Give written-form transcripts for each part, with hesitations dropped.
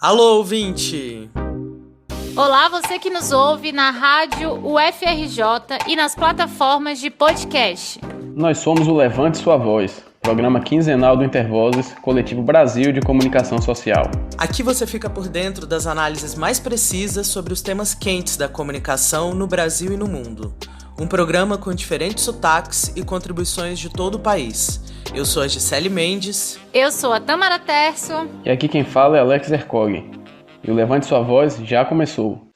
Alô, ouvinte! Olá, você que nos ouve na rádio UFRJ e nas plataformas de podcast. Nós somos o Levante Sua Voz, programa quinzenal do Intervozes, Coletivo Brasil de Comunicação Social. Aqui você fica por dentro das análises mais precisas sobre os temas quentes da comunicação no Brasil e no mundo. Um programa com diferentes sotaques e contribuições de todo o país. Eu sou a Gisele Mendes. Eu sou a Tamara Terço. E aqui quem fala é Alex Ercog. E o Levante Sua Voz já começou.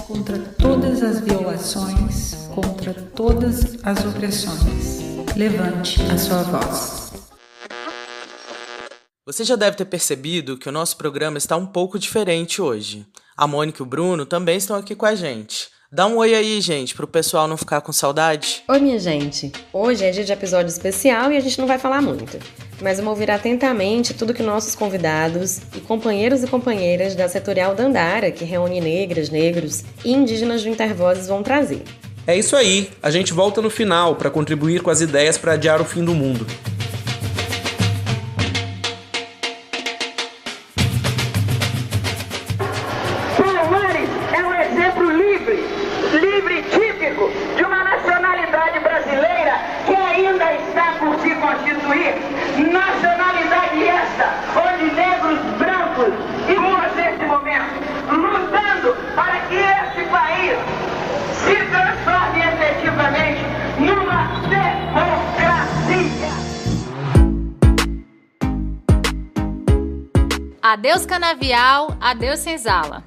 Contra todas as violações, contra todas as opressões, levante a sua voz. Você já deve ter percebido que o nosso programa está um pouco diferente hoje. A Mônica e o Bruno também estão aqui com a gente. Dá um oi aí, gente, pro pessoal não ficar com saudade. Oi, minha gente. Hoje é dia de episódio especial e a gente não vai falar muito. Mas vamos ouvir atentamente tudo que nossos convidados e companheiras da Setorial Dandara, que reúne negras, negros e indígenas do Intervozes, vão trazer. É isso aí. A gente volta no final para contribuir com as ideias para adiar o fim do mundo. De uma nacionalidade brasileira que ainda está por se constituir, nacionalidade esta onde negros, brancos e mulas neste momento, lutando para que este país se transforme efetivamente numa democracia. Adeus Canavial, adeus Senzala.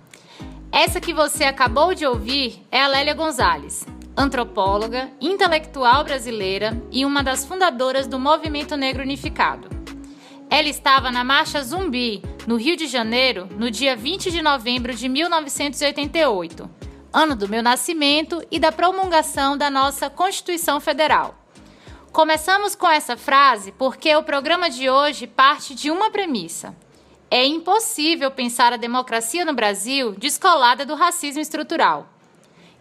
Essa que você acabou de ouvir é a Lélia Gonzalez, antropóloga, intelectual brasileira e uma das fundadoras do Movimento Negro Unificado. Ela estava na Marcha Zumbi, no Rio de Janeiro, no dia 20 de novembro de 1988, ano do meu nascimento e da promulgação da nossa Constituição Federal. Começamos com essa frase porque o programa de hoje parte de uma premissa. É impossível pensar a democracia no Brasil descolada do racismo estrutural.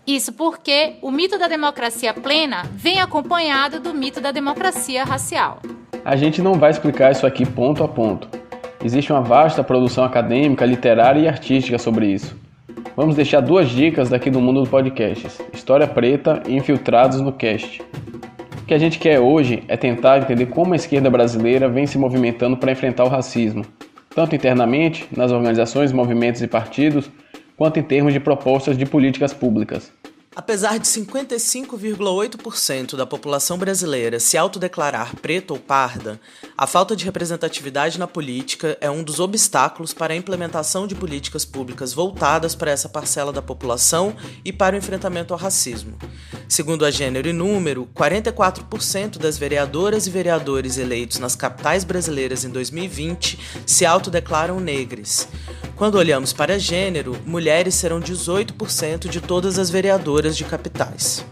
Isso porque o mito da democracia plena vem acompanhado do mito da democracia racial. A gente não vai explicar isso aqui ponto a ponto. Existe uma vasta produção acadêmica, literária e artística sobre isso. Vamos deixar 2 dicas daqui do mundo do podcast: História Preta e Infiltrados no Cast. O que a gente quer hoje é tentar entender como a esquerda brasileira vem se movimentando para enfrentar o racismo, tanto internamente, nas organizações, movimentos e partidos, quanto em termos de propostas de políticas públicas. Apesar de 55,8% da população brasileira se autodeclarar preta ou parda, a falta de representatividade na política é um dos obstáculos para a implementação de políticas públicas voltadas para essa parcela da população e para o enfrentamento ao racismo. Segundo a Gênero e Número, 44% das vereadoras e vereadores eleitos nas capitais brasileiras em 2020 se autodeclaram negras. Quando olhamos para gênero, mulheres serão 18% de todas as vereadoras de capitais.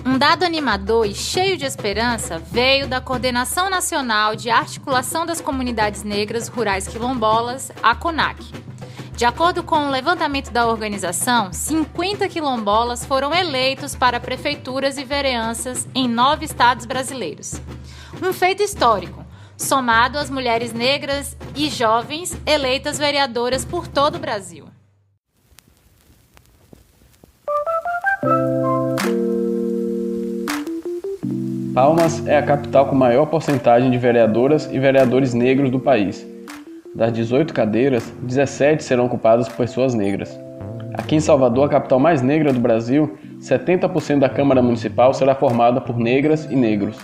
Um dado animador e cheio de esperança veio da Coordenação Nacional de Articulação das Comunidades Negras Rurais Quilombolas, a CONAQ. De acordo com o levantamento da organização, 50 quilombolas foram eleitos para prefeituras e vereanças em 9 estados brasileiros. Um feito histórico, somado às mulheres negras e jovens eleitas vereadoras por todo o Brasil. Palmas é a capital com maior porcentagem de vereadoras e vereadores negros do país. Das 18 cadeiras, 17 serão ocupadas por pessoas negras. Aqui em Salvador, a capital mais negra do Brasil, 70% da Câmara Municipal será formada por negras e negros.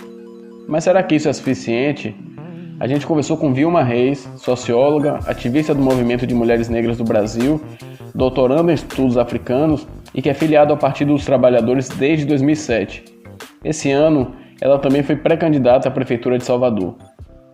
Mas será que isso é suficiente? A gente conversou com Vilma Reis, socióloga, ativista do Movimento de Mulheres Negras do Brasil, doutoranda em estudos africanos e que é filiada ao Partido dos Trabalhadores desde 2007. Esse ano, ela também foi pré-candidata à Prefeitura de Salvador.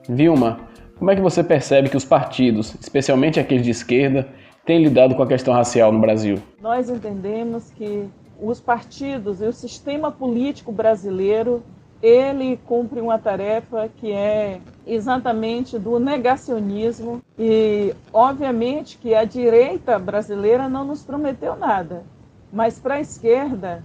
Vilma, como é que você percebe que os partidos, especialmente aqueles de esquerda, têm lidado com a questão racial no Brasil? Nós entendemos que os partidos e o sistema político brasileiro, ele cumpre uma tarefa que é exatamente do negacionismo e, obviamente, que a direita brasileira não nos prometeu nada, mas para a esquerda,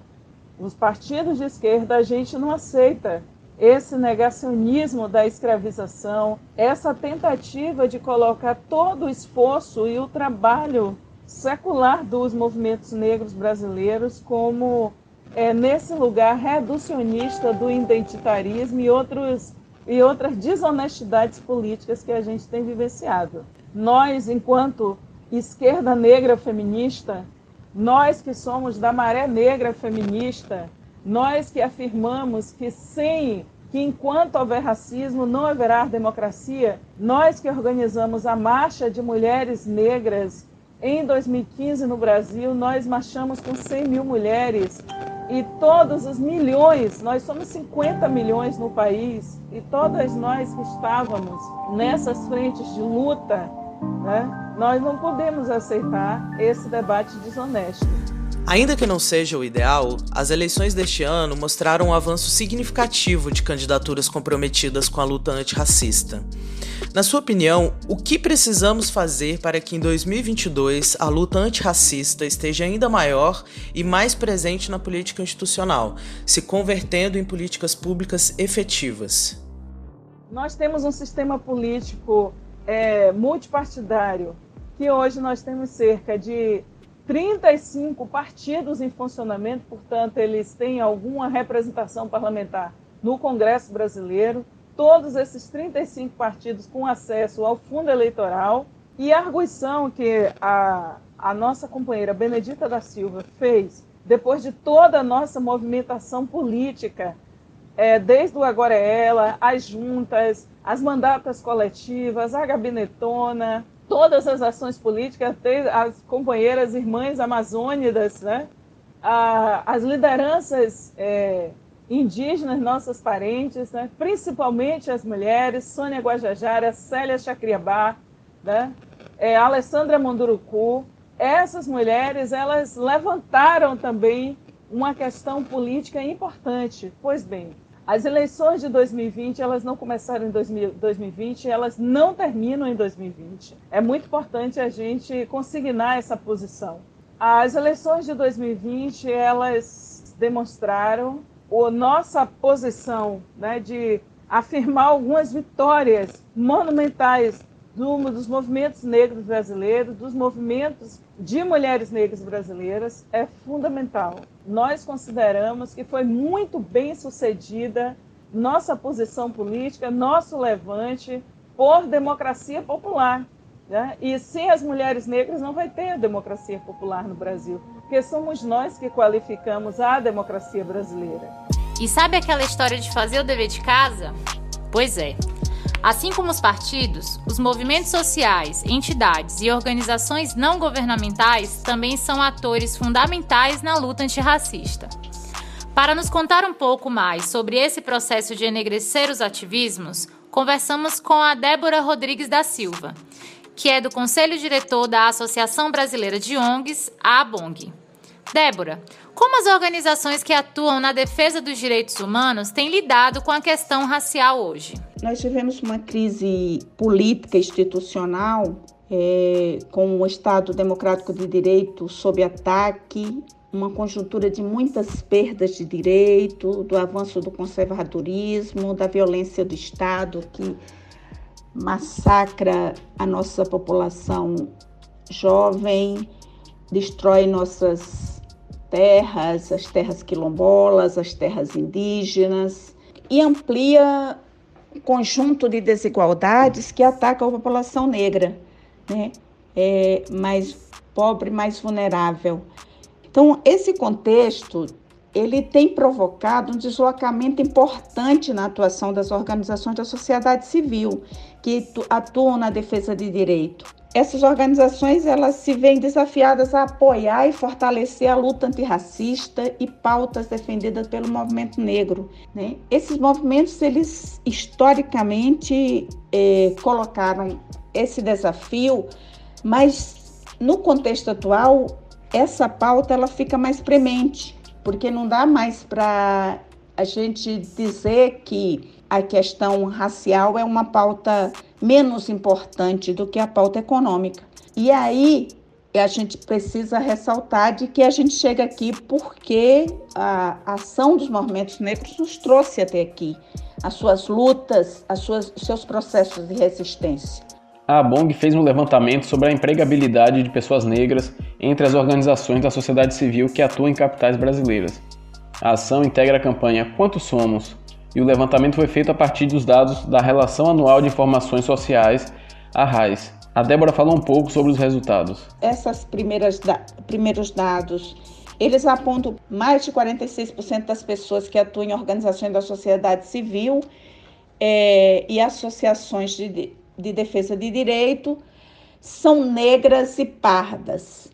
os partidos de esquerda, a gente não aceita esse negacionismo da escravização, essa tentativa de colocar todo o esforço e o trabalho secular dos movimentos negros brasileiros como nesse lugar reducionista do identitarismo e outras desonestidades políticas que a gente tem vivenciado. Nós, enquanto esquerda negra feminista, nós que somos da maré negra feminista, nós que afirmamos que enquanto houver racismo não haverá democracia, nós que organizamos a Marcha de Mulheres Negras em 2015 no Brasil, nós marchamos com 100 mil mulheres e todos os milhões, nós somos 50 milhões no país, e todas nós que estávamos nessas frentes de luta, né, nós não podemos aceitar esse debate desonesto. Ainda que não seja o ideal, as eleições deste ano mostraram um avanço significativo de candidaturas comprometidas com a luta antirracista. Na sua opinião, o que precisamos fazer para que em 2022 a luta antirracista esteja ainda maior e mais presente na política institucional, se convertendo em políticas públicas efetivas? Nós temos um sistema político multipartidário, que hoje nós temos cerca de 35 partidos em funcionamento, portanto, eles têm alguma representação parlamentar no Congresso brasileiro, todos esses 35 partidos com acesso ao fundo eleitoral, e a arguição que a nossa companheira Benedita da Silva fez, depois de toda a nossa movimentação política, desde o Agora é Ela, as juntas, as mandatas coletivas, a gabinetona, todas as ações políticas, até as companheiras irmãs amazônidas, né? As lideranças indígenas, nossas parentes, né? Principalmente as mulheres, Sônia Guajajara, Célia Chacriabá, né? Alessandra Munduruku. Essas mulheres, elas levantaram também uma questão política importante. Pois bem, as eleições de 2020, elas não começaram em 2020, elas não terminam em 2020. É muito importante a gente consignar essa posição. As eleições de 2020, elas demonstraram a nossa posição, né, de afirmar algumas vitórias monumentais dos movimentos negros brasileiros, dos movimentos de mulheres negras brasileiras, é fundamental. Nós consideramos que foi muito bem sucedida nossa posição política, nosso levante por democracia popular, né? E sem as mulheres negras não vai ter democracia popular no Brasil, porque somos nós que qualificamos a democracia brasileira. E sabe aquela história de fazer o dever de casa? Pois é. Assim como os partidos, os movimentos sociais, entidades e organizações não governamentais também são atores fundamentais na luta antirracista. Para nos contar um pouco mais sobre esse processo de enegrecer os ativismos, conversamos com a Débora Rodrigues da Silva, que é do Conselho Diretor da Associação Brasileira de ONGs, a ABONG. Débora, como as organizações que atuam na defesa dos direitos humanos têm lidado com a questão racial hoje? Nós tivemos uma crise política institucional com o Estado Democrático de Direito sob ataque, uma conjuntura de muitas perdas de direito, do avanço do conservadorismo, da violência do Estado que massacra a nossa população jovem, destrói nossas terras, as terras quilombolas, as terras indígenas, e amplia um conjunto de desigualdades que atacam a população negra, né? Mais pobre, mais vulnerável. Então, esse contexto, ele tem provocado um deslocamento importante na atuação das organizações da sociedade civil, que atuam na defesa de direito. Essas organizações, elas se veem desafiadas a apoiar e fortalecer a luta antirracista e pautas defendidas pelo movimento negro, né? Esses movimentos, eles historicamente colocaram esse desafio, mas no contexto atual, essa pauta ela fica mais premente, porque não dá mais para a gente dizer que a questão racial é uma pauta menos importante do que a pauta econômica. E aí, a gente precisa ressaltar de que a gente chega aqui porque a ação dos movimentos negros nos trouxe até aqui, as suas lutas, os seus processos de resistência. A ABONG fez um levantamento sobre a empregabilidade de pessoas negras entre as organizações da sociedade civil que atuam em capitais brasileiras. A ação integra a campanha Quantos Somos? E o levantamento foi feito a partir dos dados da Relação Anual de Informações Sociais, a RAIS. A Débora falou um pouco sobre os resultados. Esses primeiros dados, eles apontam mais de 46% das pessoas que atuam em organizações da sociedade civil e associações de defesa de direito são negras e pardas.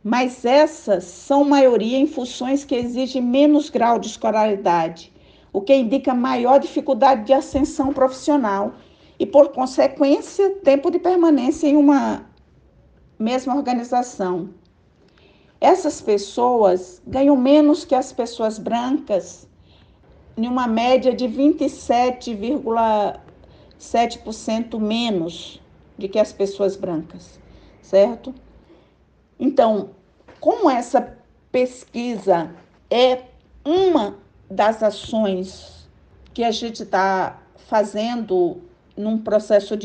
Mas essas são maioria em funções que exigem menos grau de escolaridade, o que indica maior dificuldade de ascensão profissional e, por consequência, tempo de permanência em uma mesma organização. Essas pessoas ganham menos que as pessoas brancas, em uma média de 27,7% menos do que as pessoas brancas, certo? Então, como essa pesquisa é uma das ações que a gente está fazendo num processo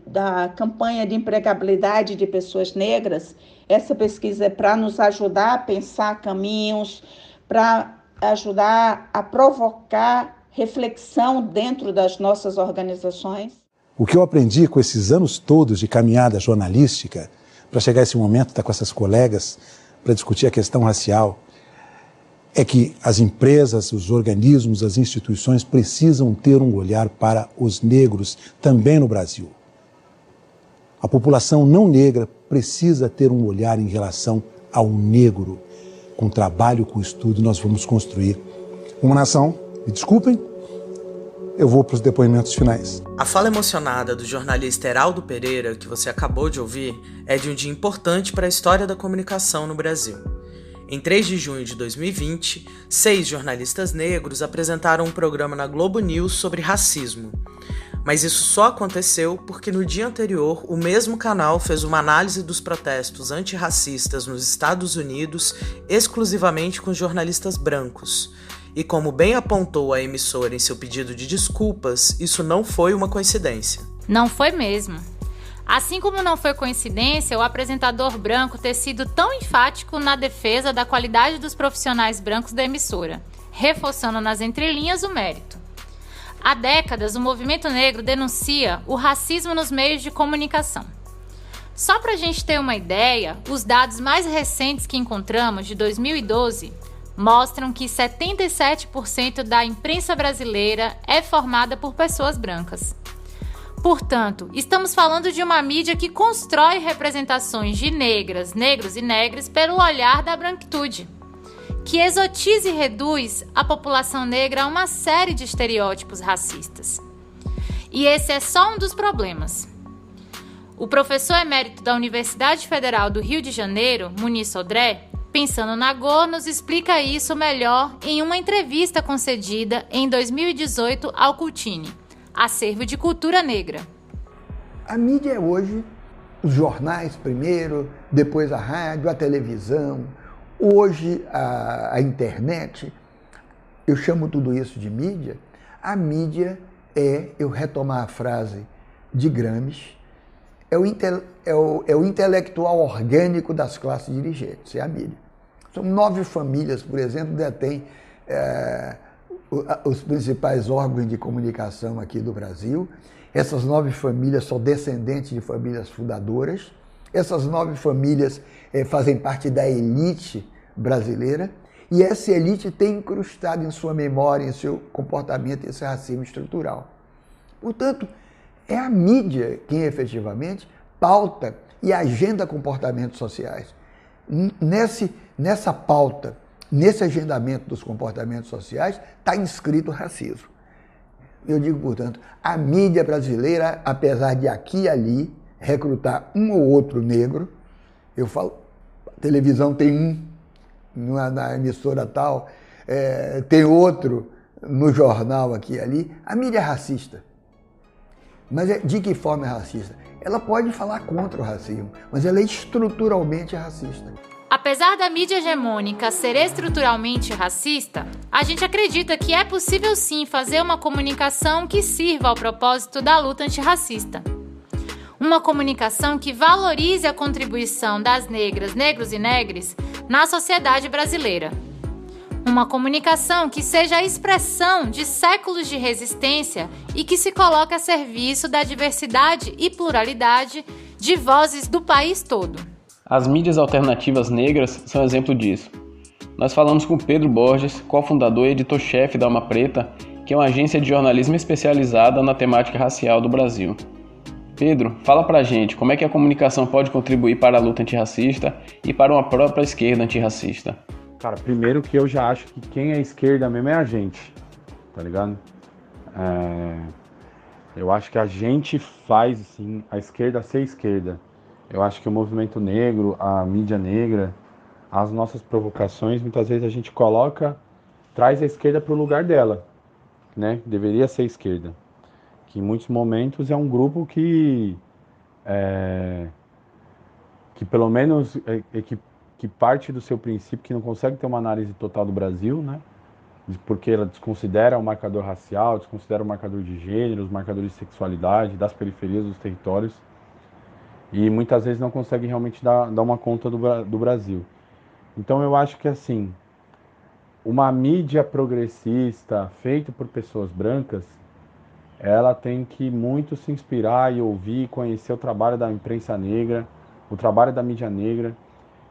da campanha de empregabilidade de pessoas negras, essa pesquisa é para nos ajudar a pensar caminhos, para ajudar a provocar reflexão dentro das nossas organizações. O que eu aprendi com esses anos todos de caminhada jornalística, para chegar a esse momento, estar com essas colegas, para discutir a questão racial, é que as empresas, os organismos, as instituições precisam ter um olhar para os negros também no Brasil. A população não negra precisa ter um olhar em relação ao negro. Com trabalho, com estudo, nós vamos construir uma nação. Me desculpem, eu vou para os depoimentos finais. A fala emocionada do jornalista Heraldo Pereira, que você acabou de ouvir, é de um dia importante para a história da comunicação no Brasil. Em 3 de junho de 2020, 6 jornalistas negros apresentaram um programa na Globo News sobre racismo. Mas isso só aconteceu porque no dia anterior o mesmo canal fez uma análise dos protestos antirracistas nos Estados Unidos exclusivamente com jornalistas brancos. E como bem apontou a emissora em seu pedido de desculpas, isso não foi uma coincidência. Não foi mesmo. Assim como não foi coincidência o apresentador branco ter sido tão enfático na defesa da qualidade dos profissionais brancos da emissora, reforçando nas entrelinhas o mérito. Há décadas, o movimento negro denuncia o racismo nos meios de comunicação. Só para a gente ter uma ideia, os dados mais recentes que encontramos, de 2012, mostram que 77% da imprensa brasileira é formada por pessoas brancas. Portanto, estamos falando de uma mídia que constrói representações de negras, negros e negres pelo olhar da branquitude, que exotiza e reduz a população negra a uma série de estereótipos racistas. E esse é só um dos problemas. O professor emérito da Universidade Federal do Rio de Janeiro, Muniz Sodré, pensando na GO, nos explica isso melhor em uma entrevista concedida em 2018 ao Cultine, Acervo de Cultura Negra. A mídia é hoje, os jornais primeiro, depois a rádio, a televisão, hoje a internet, eu chamo tudo isso de mídia. A mídia eu retomar a frase de Gramsci, é o intelectual orgânico das classes dirigentes, é a mídia. São 9 famílias, por exemplo, detêm os principais órgãos de comunicação aqui do Brasil. Essas 9 famílias são descendentes de famílias fundadoras. Essas 9 famílias fazem parte da elite brasileira. E essa elite tem incrustado em sua memória, em seu comportamento, esse racismo estrutural. Portanto, é a mídia quem efetivamente pauta e agenda comportamentos sociais. Nessa pauta, nesse agendamento dos comportamentos sociais, está inscrito o racismo. Eu digo, portanto, a mídia brasileira, apesar de aqui e ali recrutar um ou outro negro, eu falo, a televisão tem um na emissora tal, tem outro no jornal aqui e ali, a mídia é racista. Mas de que forma é racista? ela pode falar contra o racismo, mas ela é estruturalmente racista. Apesar da mídia hegemônica ser estruturalmente racista, a gente acredita que é possível sim fazer uma comunicação que sirva ao propósito da luta antirracista. Uma comunicação que valorize a contribuição das negras, negros e negres na sociedade brasileira. Uma comunicação que seja a expressão de séculos de resistência e que se coloque a serviço da diversidade e pluralidade de vozes do país todo. As mídias alternativas negras são exemplo disso. Nós falamos com Pedro Borges, cofundador e editor-chefe da Alma Preta, que é uma agência de jornalismo especializada na temática racial do Brasil. Pedro, fala pra gente como é que a comunicação pode contribuir para a luta antirracista e para uma própria esquerda antirracista. Cara, primeiro que eu já acho que quem é esquerda mesmo é a gente, tá ligado? Eu acho que a gente faz, assim, a esquerda ser esquerda. Eu acho que o movimento negro, a mídia negra, as nossas provocações, muitas vezes a gente traz a esquerda para o lugar dela, né? Deveria ser esquerda. Que em muitos momentos é um grupo que pelo menos que parte do seu princípio, que não consegue ter uma análise total do Brasil, né? Porque ela desconsidera o marcador racial, desconsidera o marcador de gênero, os marcadores de sexualidade, das periferias dos territórios, e muitas vezes não consegue realmente dar uma conta do Brasil. Então eu acho que, assim, uma mídia progressista feita por pessoas brancas, ela tem que muito se inspirar e ouvir, conhecer o trabalho da imprensa negra, o trabalho da mídia negra,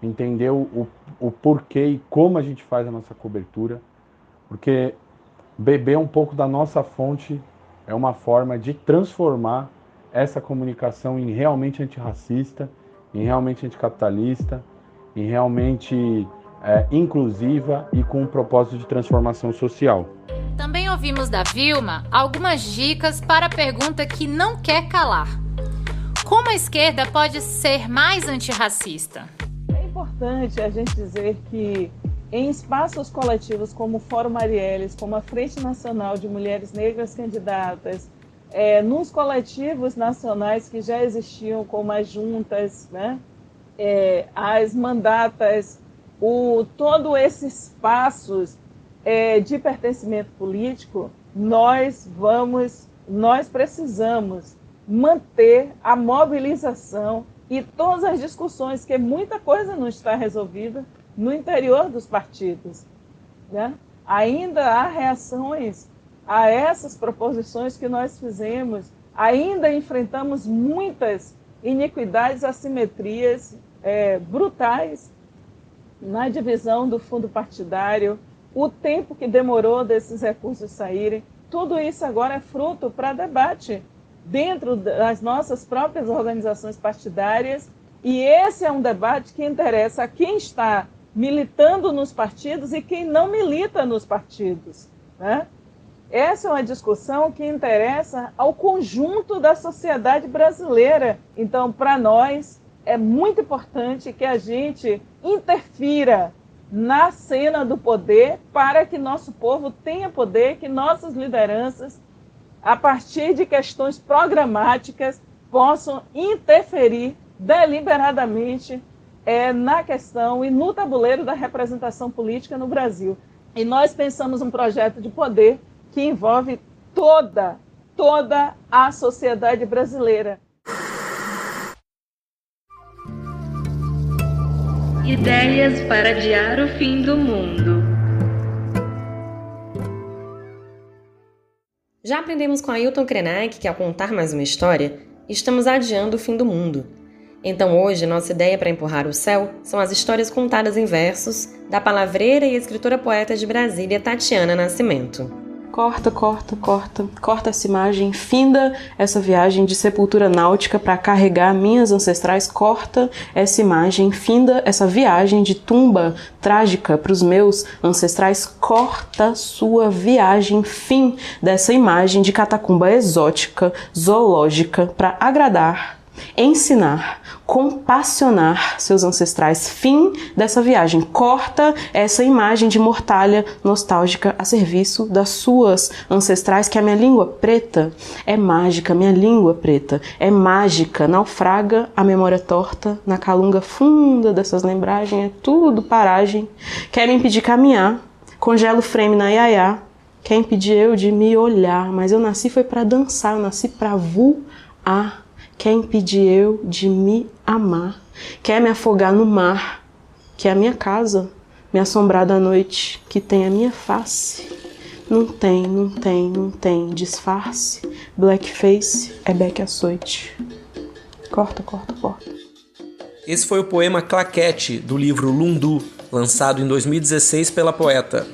entender o porquê e como a gente faz a nossa cobertura, porque beber um pouco da nossa fonte é uma forma de transformar essa comunicação em realmente antirracista, em realmente anticapitalista, em realmente inclusiva e com um propósito de transformação social. Também ouvimos da Vilma algumas dicas para a pergunta que não quer calar. Como a esquerda pode ser mais antirracista? É importante a gente dizer que em espaços coletivos como o Fórum Marielles, como a Frente Nacional de Mulheres Negras Candidatas, nos coletivos nacionais que já existiam, como as juntas, né? As mandatas, todos esses espaços de pertencimento político, nós precisamos manter a mobilização e todas as discussões, que muita coisa não está resolvida no interior dos partidos, né? Ainda há reações a essas proposições que nós fizemos, ainda enfrentamos muitas iniquidades, assimetrias brutais na divisão do fundo partidário, o tempo que demorou desses recursos saírem. Tudo isso agora é fruto para debate dentro das nossas próprias organizações partidárias, e esse é um debate que interessa a quem está militando nos partidos e quem não milita nos partidos, né? Essa é uma discussão que interessa ao conjunto da sociedade brasileira. Então, para nós, é muito importante que a gente interfira na cena do poder para que nosso povo tenha poder, que nossas lideranças, a partir de questões programáticas, possam interferir deliberadamente na questão e no tabuleiro da representação política no Brasil. E nós pensamos um projeto de poder que envolve toda a sociedade brasileira. Ideias para adiar o fim do mundo. Já aprendemos com Ailton Krenak que, ao contar mais uma história, estamos adiando o fim do mundo. Então hoje, nossa ideia para empurrar o céu são as histórias contadas em versos da palavreira e escritora poeta de Brasília, Tatiana Nascimento. Corta essa imagem, finda essa viagem de sepultura náutica para carregar minhas ancestrais, corta essa imagem, finda essa viagem de tumba trágica para os meus ancestrais, corta sua viagem, fim dessa imagem de catacumba exótica, zoológica, para agradar ensinar, compassionar seus ancestrais. Fim dessa viagem. Corta essa imagem de mortalha nostálgica a serviço das suas ancestrais, que a minha língua preta é mágica, minha língua preta é mágica, naufraga a memória torta na calunga funda dessas lembragens, é tudo paragem, quer me impedir caminhar, congela o frame na iaiá, quer impedir eu de me olhar, mas eu nasci foi pra dançar, eu nasci pra voar. Quer impedir eu de me amar, quer me afogar no mar, que é a minha casa, me assombrar da noite, que tem a minha face. Não tem disfarce, blackface é beck açoite. Corta. Esse foi o poema Claquete, do livro Lundu, lançado em 2016 pela poeta.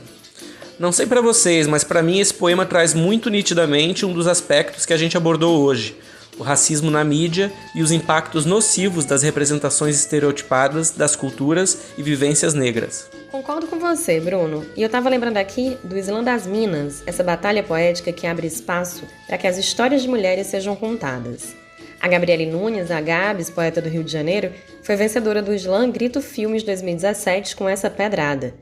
Não sei pra vocês, mas pra mim esse poema traz muito nitidamente um dos aspectos que a gente abordou hoje: o racismo na mídia e os impactos nocivos das representações estereotipadas das culturas e vivências negras. Concordo com você, Bruno. E eu tava lembrando aqui do Islã das Minas, essa batalha poética que abre espaço para que as histórias de mulheres sejam contadas. A Gabriele Nunes, a Gabs, poeta do Rio de Janeiro, foi vencedora do Islã Grito Filmes 2017 com essa pedrada.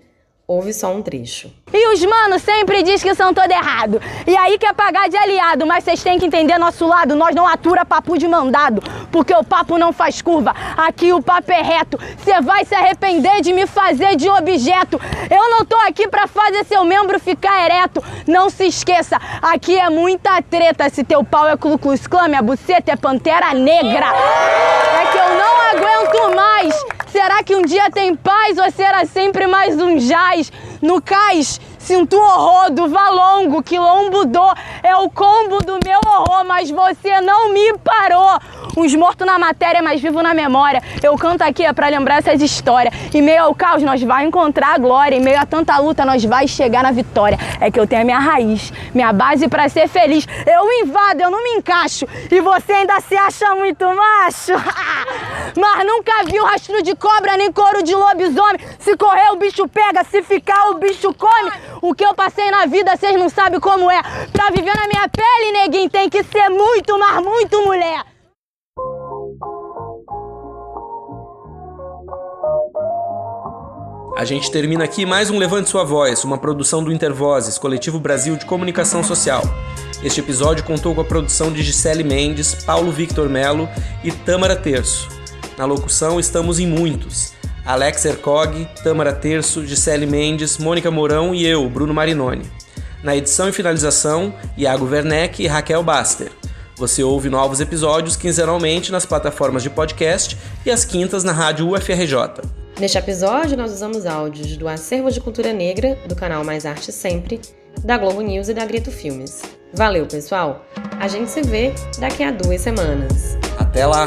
Ouve só um trecho. E os manos sempre diz que são todo errado. E aí quer pagar de aliado, mas vocês têm que entender nosso lado. Nós não atura papo de mandado, porque o papo não faz curva. Aqui o papo é reto. Você vai se arrepender de me fazer de objeto. Eu não tô aqui pra fazer seu membro ficar ereto. Não se esqueça, aqui é muita treta. Se teu pau é Ku Klux Klan, minha buceta é Pantera Negra. É que eu não aguento mais. Será que um dia tem paz ou será sempre mais um jaz? No cais, sinto horror do valongo, quilombo do é o combo do meu horror, mas você não me parou. Uns mortos na matéria, mas vivo na memória. Eu canto aqui é pra lembrar essas histórias. Em meio ao caos, nós vai encontrar a glória. Em meio a tanta luta, nós vai chegar na vitória. É que eu tenho a minha raiz, minha base pra ser feliz. Eu invado, eu não me encaixo. E você ainda se acha muito macho. Mas nunca viu rastro de cobra, nem couro de lobisomem. Se correr, o bicho pega. Se ficar, o bicho come. O que eu passei na vida, vocês não sabem como é. Pra viver na minha pele, neguinho, tem que ser muito, mas muito mulher. A gente termina aqui mais um Levante Sua Voz, uma produção do Intervozes, Coletivo Brasil de Comunicação Social. Este episódio contou com a produção de Gisele Mendes, Paulo Victor Melo e Tâmara Terço. Na locução estamos em muitos: Alex Ercog, Tâmara Terço, Gisele Mendes, Mônica Mourão e eu, Bruno Marinoni. Na edição e finalização, Iago Werneck e Raquel Baster. Você ouve novos episódios quinzenalmente nas plataformas de podcast e às quintas na rádio UFRJ. Neste episódio, nós usamos áudios do Acervo de Cultura Negra, do canal Mais Arte Sempre, da Globo News e da Grito Filmes. Valeu, pessoal! A gente se vê daqui a 2 semanas. Até lá!